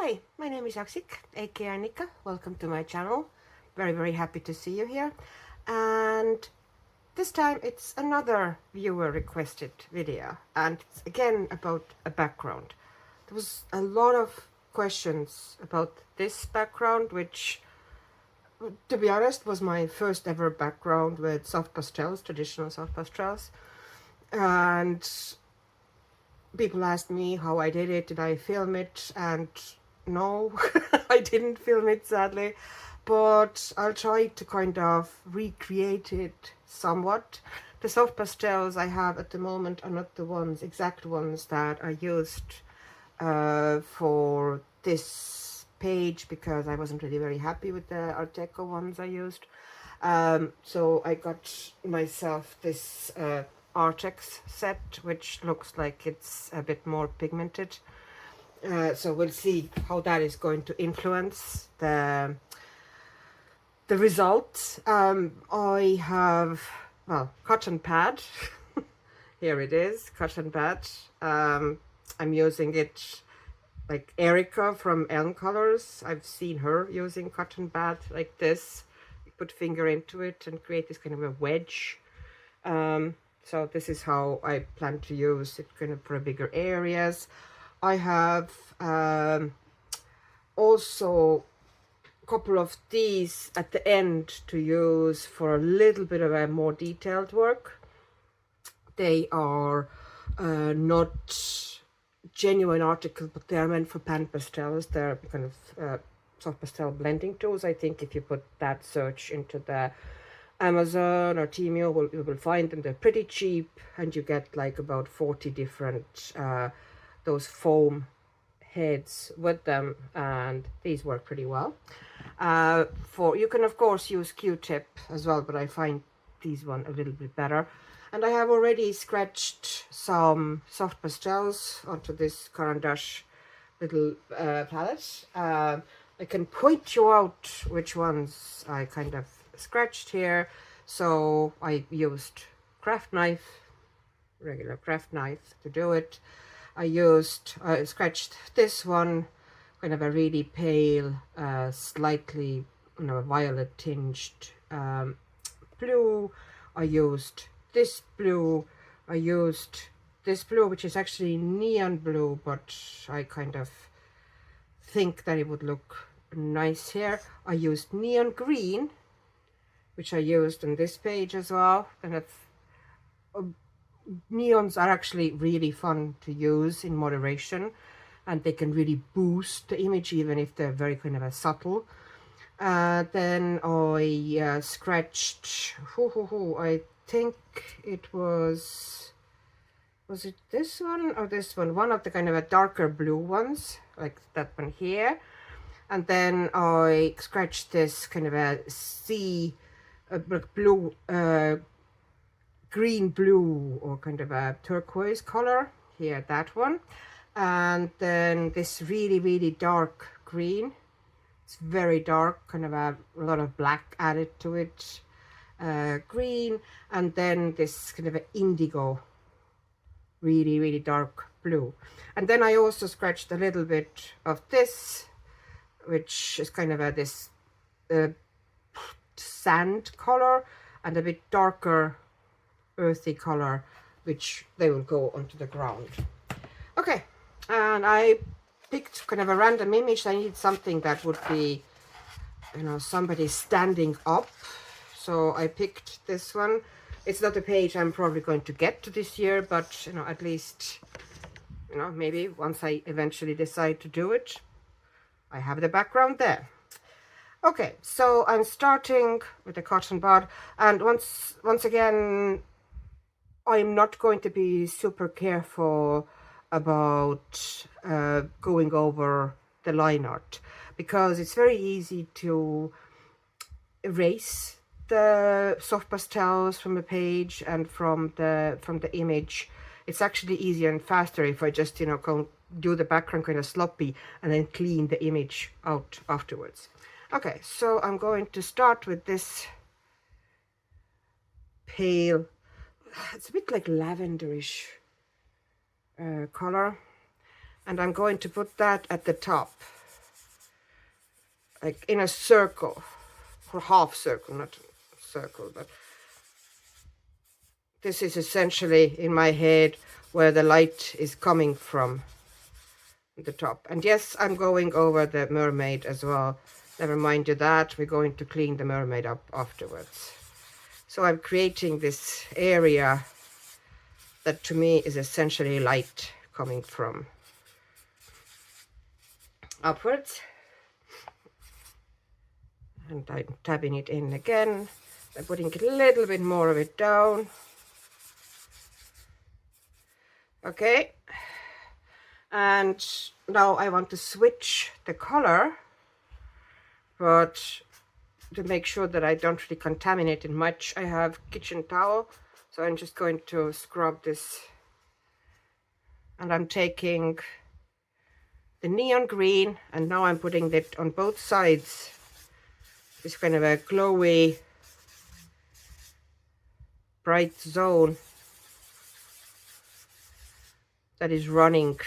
Hi, my name is Arrtx, aka Annika. Welcome to my channel. Very happy to see you here. And this time it's another viewer requested video, and it's again about a background. There was a lot of questions about this background, which, to be honest, was my first ever background with soft pastels, traditional soft pastels. And people asked me how I did it, did I film it, and no, I didn't film it, sadly, but I'll try to kind of recreate it somewhat. The soft pastels I have at the moment are not the exact ones that I used for this page, because I wasn't really very happy with the Arrtx ones I used. So I got myself this Arrtx set, which looks like it's a bit more pigmented. So we'll see how that is going to influence the result. I have, well, cotton pad. Here it is, cotton pad. I'm using it like Erica from Elm Colors. I've seen her using cotton pad like this. You put finger into it and create this kind of a wedge. So this is how I plan to use it, kind of for bigger areas. I have also a couple of these at the end to use for a little bit of a more detailed work. They are not genuine articles, but they are meant for pan pastels. They're kind of soft pastel blending tools. I think if you put that search into the Amazon or Temu, you will find them. They're pretty cheap, and you get like about 40 different those foam heads with them, and these work pretty well. You can of course use Q-tip as well, but I find these one a little bit better. And I have already scratched some soft pastels onto this Caran d'Ache little palette. I can point you out which ones I kind of scratched here. So I used craft knife, regular craft knife, to do it. I scratched this one, kind of a really pale, slightly, violet tinged blue. I used this blue. I used this blue, which is actually neon blue, but I kind of think that it would look nice here. I used neon green, which I used on this page as well. Kind of neons are actually really fun to use in moderation, and they can really boost the image even if they're very kind of a subtle. Then I scratched, I think it was it this one or this one? One of the kind of a darker blue ones, like that one here. And then I scratched this kind of a sea blue, green blue, or kind of a turquoise color here, that one. And then this really dark green. It's very dark, kind of a lot of black added to it. Green. And then this kind of an indigo, really dark blue. And then I also scratched a little bit of this, which is kind of this sand color, and a bit darker earthy color, which they will go onto the ground. Okay, and I picked kind of a random image. I needed something that would be, somebody standing up. So I picked this one. It's not a page I'm probably going to get to this year, but at least, maybe once I eventually decide to do it, I have the background there. Okay, so I'm starting with the cotton bud, and once again, I'm not going to be super careful about going over the line art, because it's very easy to erase the soft pastels from the page and from the image. It's actually easier and faster if I just do the background kind of sloppy and then clean the image out afterwards. Okay, so I'm going to start with this pale, it's a bit like lavenderish color, and I'm going to put that at the top. like in a circle, or half circle, not circle, but this is essentially in my head where the light is coming from the top. And yes, I'm going over the mermaid as well. Never mind you that, we're going to clean the mermaid up afterwards. So I'm creating this area that to me is essentially light coming from upwards. And I'm tabbing it in again. I'm putting a little bit more of it down. Okay. And now I want to switch the color, but to make sure that I don't really contaminate it much, I have kitchen towel. So I'm just going to scrub this. And I'm taking the neon green, and now I'm putting it on both sides. This kind of a glowy, bright zone that is running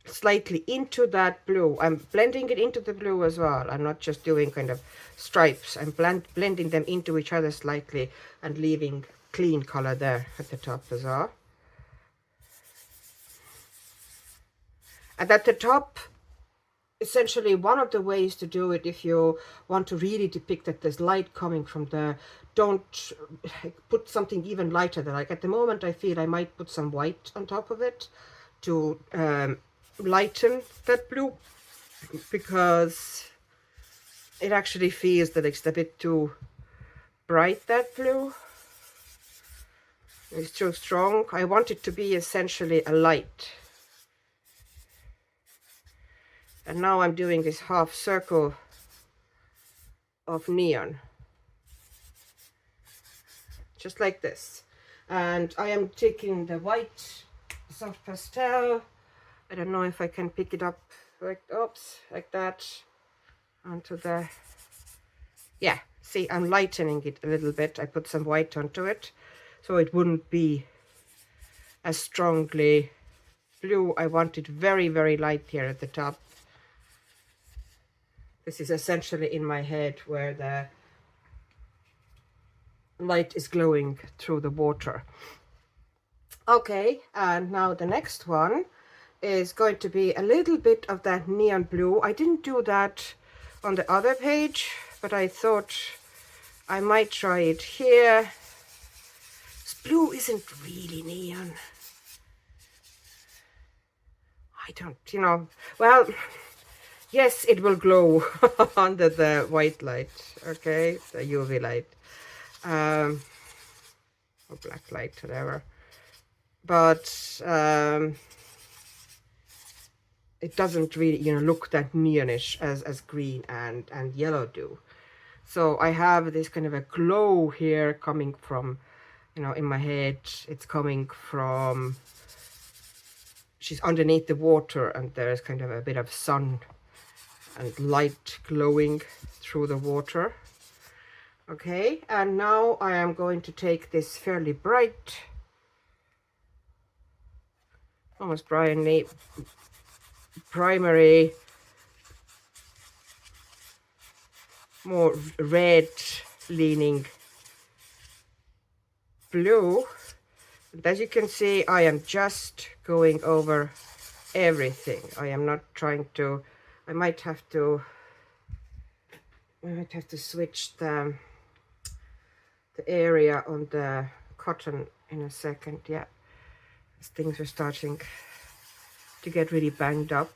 slightly into that blue. I'm blending it into the blue as well. I'm not just doing kind of stripes. I'm blending them into each other slightly and leaving clean color there at the top as well. And at the top, essentially one of the ways to do it, if you want to really depict that there's light coming from there, don't put something even lighter than, like at the moment I feel I might put some white on top of it to lighten that blue, because it actually feels that it's a bit too bright, that blue. It's too strong. I want it to be essentially a light. And now I'm doing this half circle of neon, just like this. And I am taking the white soft pastel. I don't know if I can pick it up like, oops, like that onto the, yeah, see, I'm lightening it a little bit. I put some white onto it so it wouldn't be as strongly blue. I want it very, very light here at the top. This is essentially in my head where the light is glowing through the water. Okay, and now the next one is going to be a little bit of that neon blue. I didn't do that on the other page, but I thought I might try it here. This blue isn't really neon. I don't, you know, well, yes, it will glow under the white light, okay, the UV light, or black light, whatever. But it doesn't really, you know, look that neonish as green and yellow do. So I have this kind of a glow here coming from, you know, in my head. It's coming from, she's underneath the water and there's kind of a bit of sun and light glowing through the water. Okay, and now I am going to take this fairly bright, almost primary more red leaning blue. And as you can see, I am just going over everything. I am not trying to, I might have to switch the area on the cotton in a second. Yeah, things are starting to get really banged up.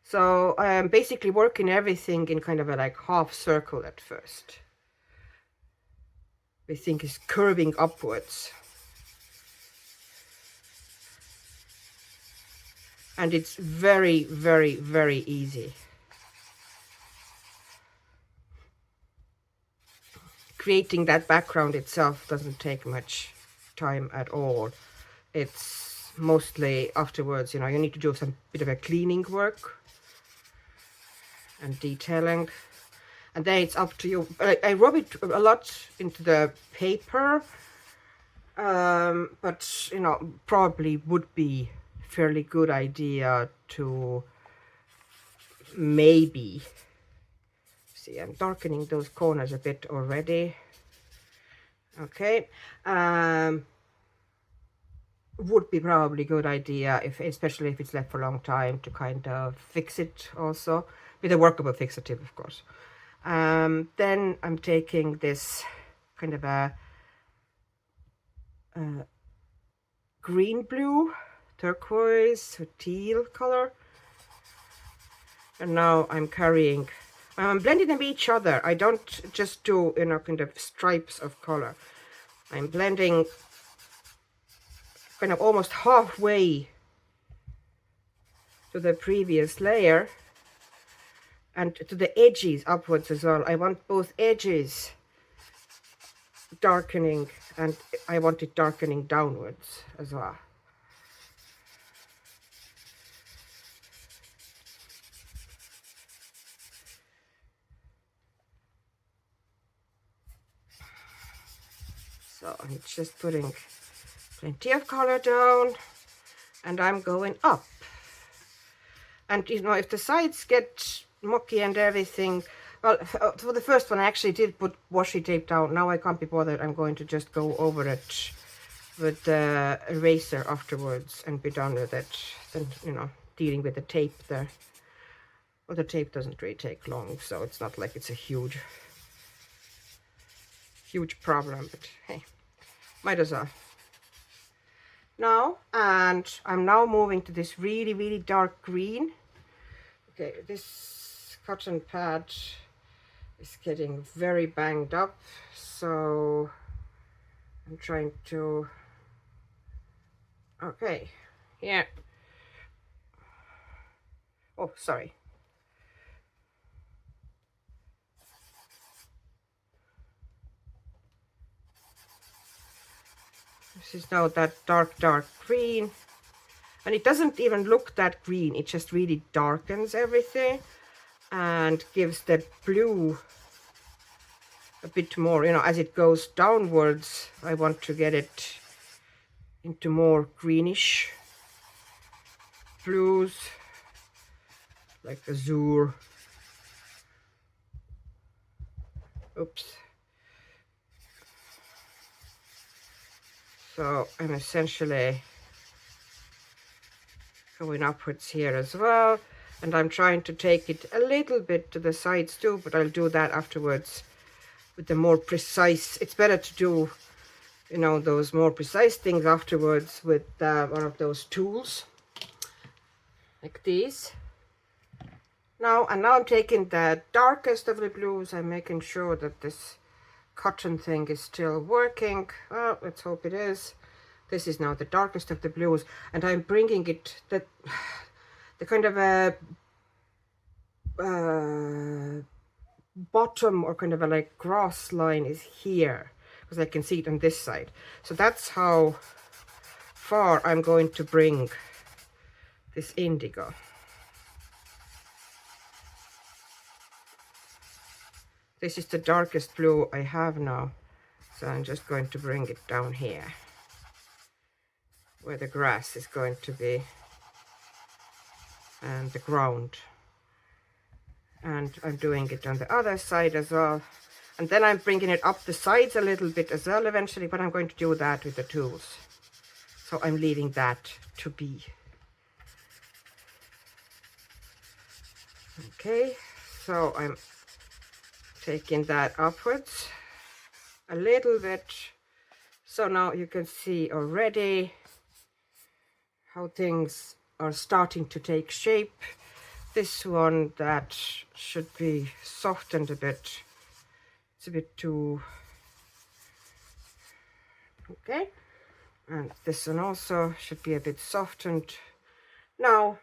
So I am basically working everything in kind of a like half circle at first. Everything is curving upwards. And it's very, very, very easy. Creating that background itself doesn't take much time at all. It's mostly afterwards, you know, you need to do some bit of a cleaning work and detailing, and then it's up to you. I rub it a lot into the paper, but you know, probably would be fairly good idea to maybe, see, I'm darkening those corners a bit already. Okay, would be probably a good idea, if especially if it's left for a long time, to kind of fix it also with a workable fixative, of course. Then I'm taking this kind of a green blue, turquoise, or teal color, and now I'm carrying, I'm blending them each other. I don't just do, you know, kind of stripes of color. I'm blending kind of almost halfway to the previous layer and to the edges upwards as well. I want both edges darkening, and I want it darkening downwards as well. So I'm just putting plenty of color down, and I'm going up. And you know, if the sides get mucky and everything, well, for the first one I actually did put washi tape down. Now I can't be bothered. I'm going to just go over it with the eraser afterwards and be done with it. Then, you know, dealing with the tape there. Well, the tape doesn't really take long, so it's not like it's a huge problem, but hey, might as well. Now, and I'm now moving to this really, really dark green. Okay, this cotton pad is getting very banged up, so I'm trying to, okay, yeah. Oh, sorry. This is now that dark green, and it doesn't even look that green, it just really darkens everything and gives the blue a bit more, you know, as it goes downwards. I want to get it into more greenish blues, like azure. Oops. So I'm essentially going upwards here as well, and I'm trying to take it a little bit to the sides too, but I'll do that afterwards with the more precise. It's better to do, you know, those more precise things afterwards with one of those tools like these. Now I'm taking the darkest of the blues. I'm making sure that this cotton thing is still working. Well, let's hope it is. This is now the darkest of the blues, and I'm bringing it, the kind of a bottom, or kind of a like grass line is here, because I can see it on this side. So that's how far I'm going to bring this indigo. This is the darkest blue I have now, so I'm just going to bring it down here where the grass is going to be and the ground, and I'm doing it on the other side as well, and then I'm bringing it up the sides a little bit as well eventually, but I'm going to do that with the tools, so I'm leaving that to be. Okay, so I'm taking that upwards a little bit, so now you can see already how things are starting to take shape. This one, that should be softened a bit. It's a bit too, okay, and this one also should be a bit softened now.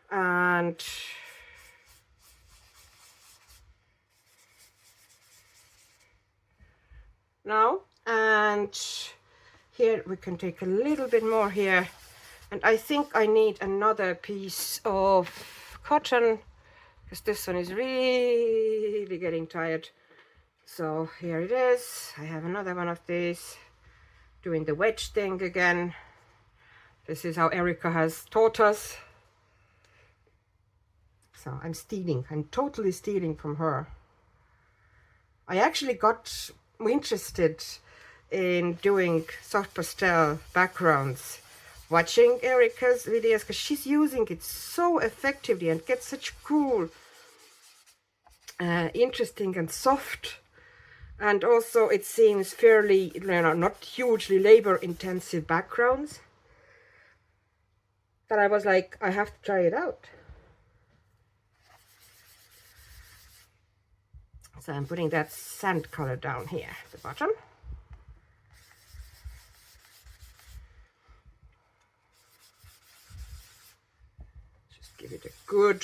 And here we can take a little bit more here, and I think I need another piece of cotton, because this one is really getting tired. So here it is. I have another one of these, doing the wedge thing again. This is how Erica has taught us. So I'm totally stealing from her. I actually got interested in doing soft pastel backgrounds watching Arrtx's videos, because she's using it so effectively and gets such cool, interesting and soft, and also it seems fairly, you know, not hugely labor intensive backgrounds, that I was like, I have to try it out. So I'm putting that sand color down here at the bottom. Just give it a good,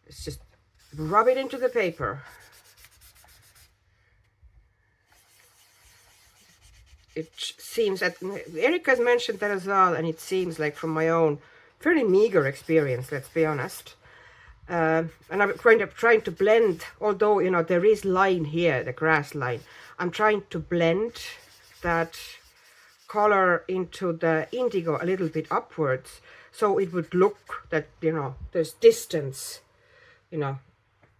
let's just rub it into the paper. It seems that Arrtx has mentioned that as well, and it seems like from my own fairly meager experience, let's be honest. And I'm trying to blend, although, you know, there is line here, the grass line. I'm trying to blend that color into the indigo a little bit upwards, so it would look that, you know, there's distance, you know,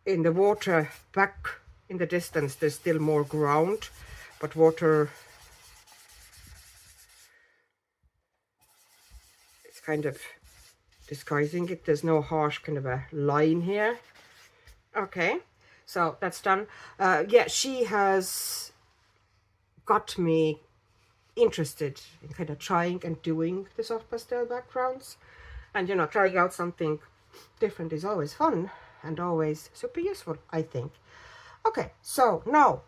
in the water back in the distance, there's still more ground, but water, it's kind of disguising it. There's no harsh kind of a line here. Okay, so that's done. Yeah, she has got me interested in kind of trying and doing the soft pastel backgrounds, and, you know, trying out something different is always fun and always super useful, I think. Okay, so now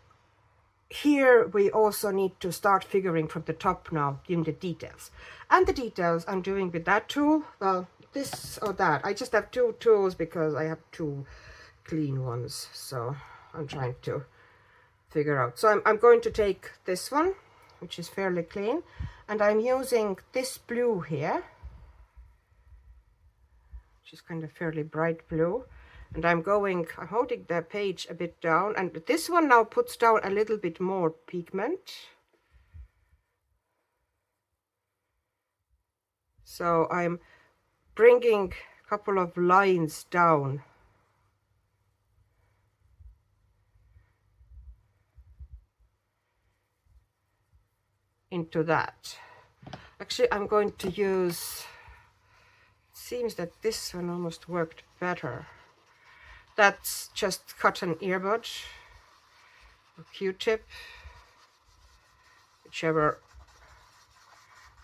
here we also need to start figuring from the top now, in the details. And the details I'm doing with that tool, well, this or that. I just have two tools because I have two clean ones, so I'm trying to figure out. So I'm going to take this one, which is fairly clean, and I'm using this blue here, which is kind of fairly bright blue, and I'm holding the page a bit down, and this one now puts down a little bit more pigment. So I'm bringing a couple of lines down into that. Actually, I'm going to use, it seems that this one almost worked better. That's just cotton earbud or Q-tip, whichever,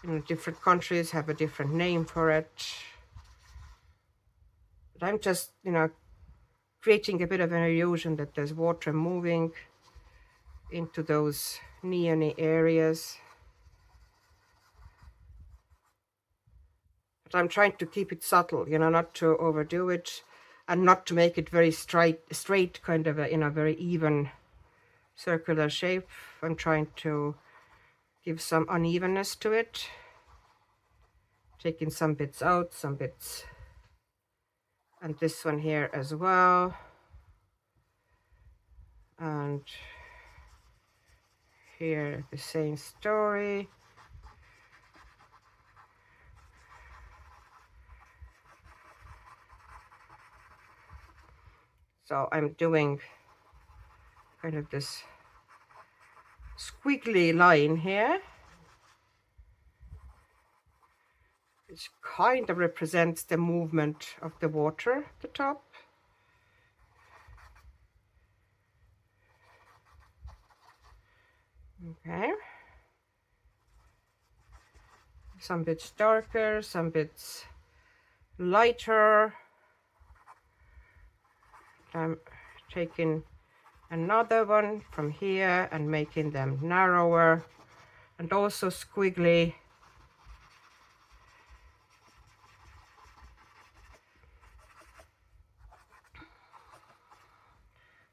you know, different countries have a different name for it. But I'm just, you know, creating a bit of an illusion that there's water moving into those neony areas. But I'm trying to keep it subtle, you know, not to overdo it, and not to make it very straight kind of a, you know, very even circular shape. I'm trying to give some unevenness to it, taking some bits out, some bits, and this one here as well, and here the same story. So I'm doing kind of this squiggly line here, which kind of represents the movement of the water at the top. Okay. Some bits darker, some bits lighter. I'm taking another one from here and making them narrower and also squiggly.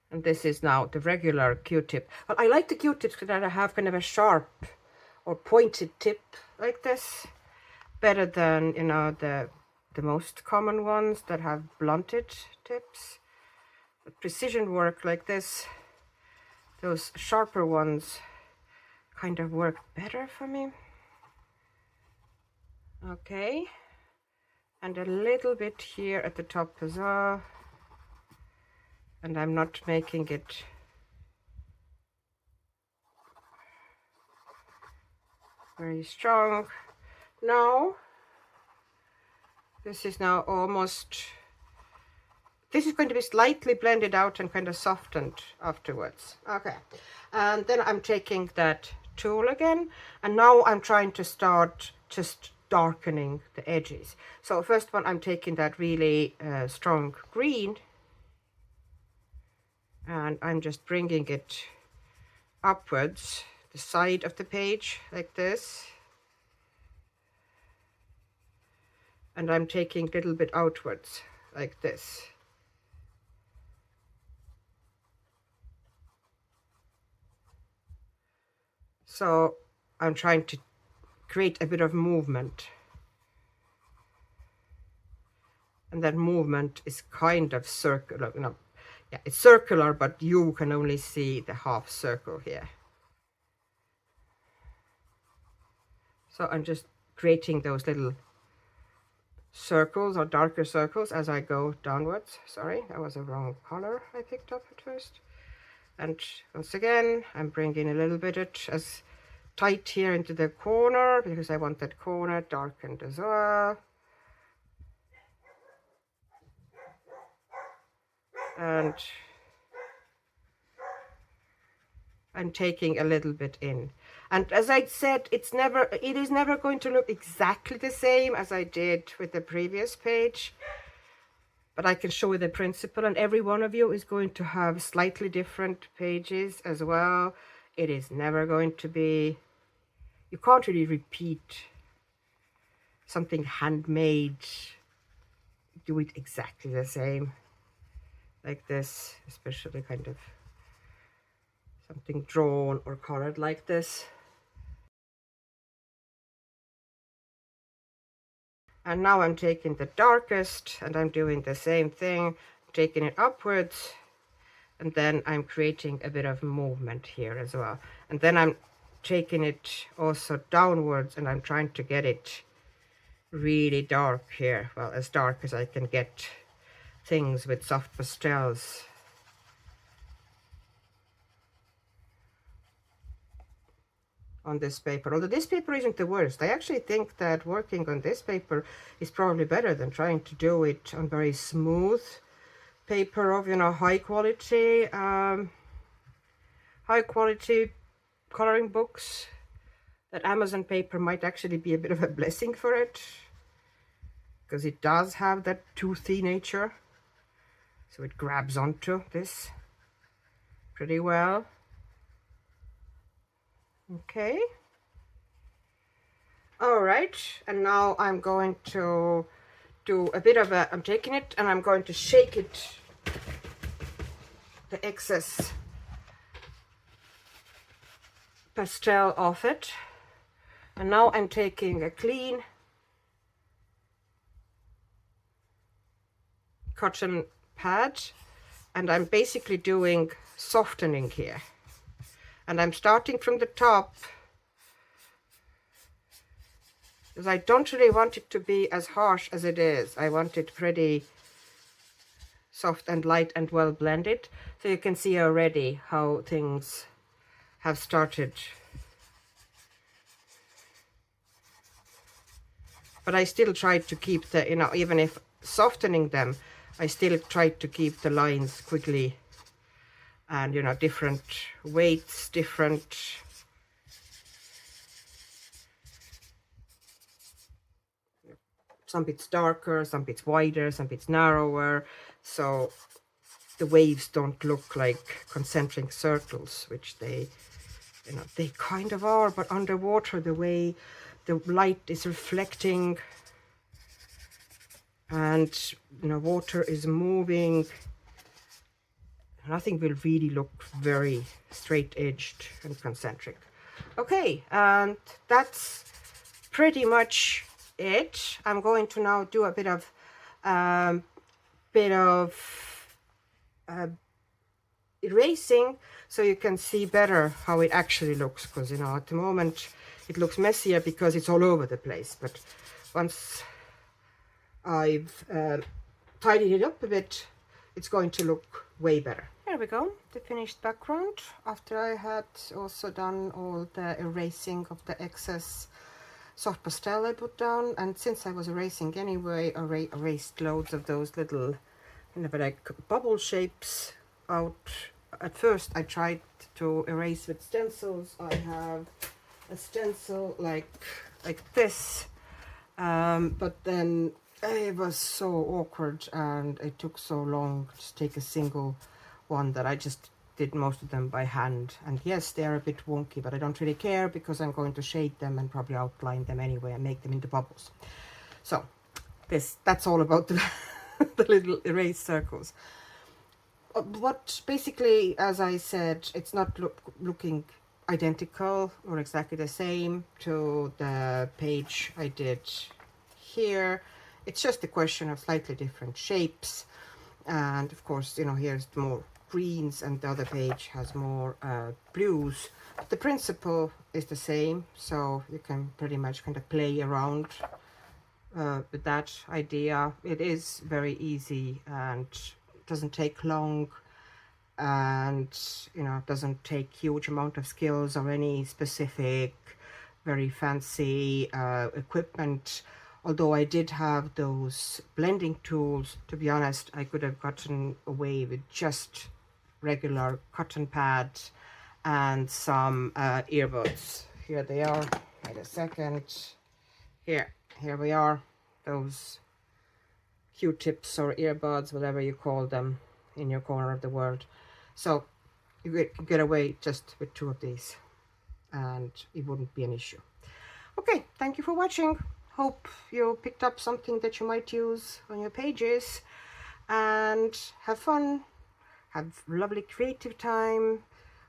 And this is now the regular Q-tip. But I like the Q-tips that have kind of a sharp or pointed tip like this, better than, you know, the most common ones that have blunted tips. But precision work like this, those sharper ones kind of work better for me. Okay, and a little bit here at the top as well. And I'm not making it very strong. Now, this is now almost, this is going to be slightly blended out and kind of softened afterwards. Okay, and then I'm taking that tool again, and now I'm trying to start just darkening the edges. So first one, I'm taking that really strong green, and I'm just bringing it upwards the side of the page like this, and I'm taking a little bit outwards like this. So I'm trying to create a bit of movement, and that movement is kind of circular, you know. Yeah, it's circular, but you can only see the half circle here. So I'm just creating those little circles or darker circles as I go downwards. Sorry, that was a wrong color I picked up at first. And once again, I'm bringing a little bit it as tight here into the corner, because I want that corner darkened as well. And I'm taking a little bit in. And as I said, it is never going to look exactly the same as I did with the previous page, but I can show you the principle, and every one of you is going to have slightly different pages as well. It is never going to be, you can't really repeat something handmade, do it exactly the same like this, especially kind of something drawn or colored like this. And now I'm taking the darkest and I'm doing the same thing, taking it upwards, and then I'm creating a bit of movement here as well. And then I'm taking it also downwards, and I'm trying to get it really dark here. Well, as dark as I can get things with soft pastels. On this paper, although this paper isn't the worst. I actually think that working on this paper is probably better than trying to do it on very smooth paper of, you know, high quality coloring books. That Amazon paper might actually be a bit of a blessing for it, because it does have that toothy nature, so it grabs onto this pretty well. Okay, all right, and now I'm going to do a bit of a, I'm taking it and I'm going to shake it, the excess pastel off it. And now I'm taking a clean cotton pad, and I'm basically doing softening here. And I'm starting from the top, because I don't really want it to be as harsh as it is. I want it pretty soft and light and well blended. So you can see already how things have started. But I still tried to keep the, you know, even if softening them, I still tried to keep the lines quickly, and, you know, different weights, different some bits darker, some bits wider, some bits narrower, so the waves don't look like concentric circles, which they, you know, they kind of are, but underwater, the way the light is reflecting and, you know, water is moving, nothing will really look very straight edged and concentric. Okay, and that's pretty much it. I'm going to now do a bit of erasing, so you can see better how it actually looks, because, you know, at the moment it looks messier because it's all over the place, but once I've tidied it up a bit, it's going to look way better. There we go, the finished background after I had also done all the erasing of the excess soft pastel I put down. And since I was erasing anyway, I erased loads of those little kind of like bubble shapes out. At first I tried to erase with stencils. I have a stencil like this, but then it was so awkward and it took so long to take a single one that I just did most of them by hand. And yes, they're a bit wonky, but I don't really care because I'm going to shade them and probably outline them anyway and make them into bubbles. So that's all about the, the little erase circles. But basically, as I said, it's not looking identical or exactly the same to the page I did here. It's just a question of slightly different shapes. And of course, you know, here's the more greens and the other page has more blues. But the principle is the same, so you can pretty much kind of play around with that idea. It is very easy and doesn't take long, and you know, doesn't take huge amount of skills or any specific very fancy equipment. Although I did have those blending tools, to be honest, I could have gotten away with just regular cotton pad and some earbuds. Here they are. Wait a second. Here we are. Those Q-tips or earbuds, whatever you call them in your corner of the world. So you could get away just with 2 of these and it wouldn't be an issue. Okay, thank you for watching. Hope you picked up something that you might use on your pages, and have fun, have lovely creative time.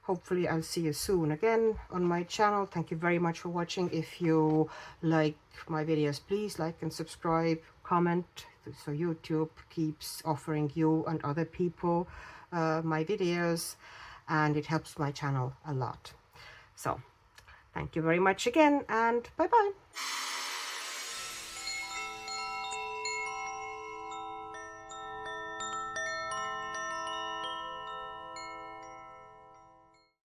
Hopefully I'll see you soon again on my channel. Thank you very much for watching. If you like my videos, please like and subscribe, comment, so YouTube keeps offering you and other people my videos, and it helps my channel a lot. So thank you very much again, and bye bye.